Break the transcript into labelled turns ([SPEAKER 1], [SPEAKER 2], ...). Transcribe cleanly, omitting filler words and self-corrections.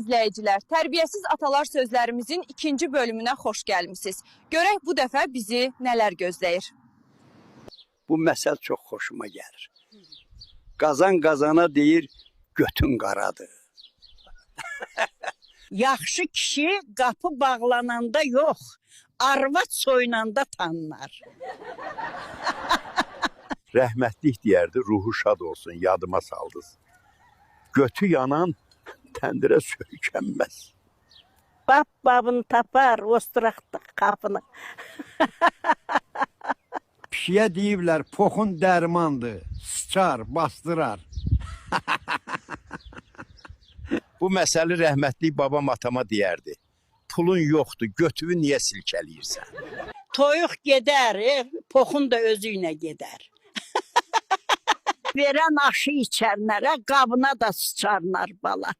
[SPEAKER 1] izləyicilər, Tərbiyəsiz Atalar sözlərimizin ikinci bölümünə xoş gəlmisiniz. Görək bu dəfə bizi nələr gözləyir.
[SPEAKER 2] Bu məsəl çox xoşuma gəlir. Qazan qazana deyir, götün qaradır.
[SPEAKER 3] Yaxşı kişi qapı bağlananda yox, arvad soyunanda tanınar.
[SPEAKER 4] Rəhmətlik deyərdi, ruhu şad olsun, yadıma saldınız. Götü yanan təndirə söykənməz.
[SPEAKER 3] Babını tapar, osturaqda qapını.
[SPEAKER 5] Pişiyə deyiblər, poxun dərmandır, sıçar, bastırar.
[SPEAKER 4] Bu məsəli rəhmətlik babam atama deyərdi. Pulun yoxdur, götüvü niyə silkələyirsən?
[SPEAKER 3] Toyuq gedər, poxun da özü ilə gedər. Verən aşı içənlərə qabına da sıçarlar bala.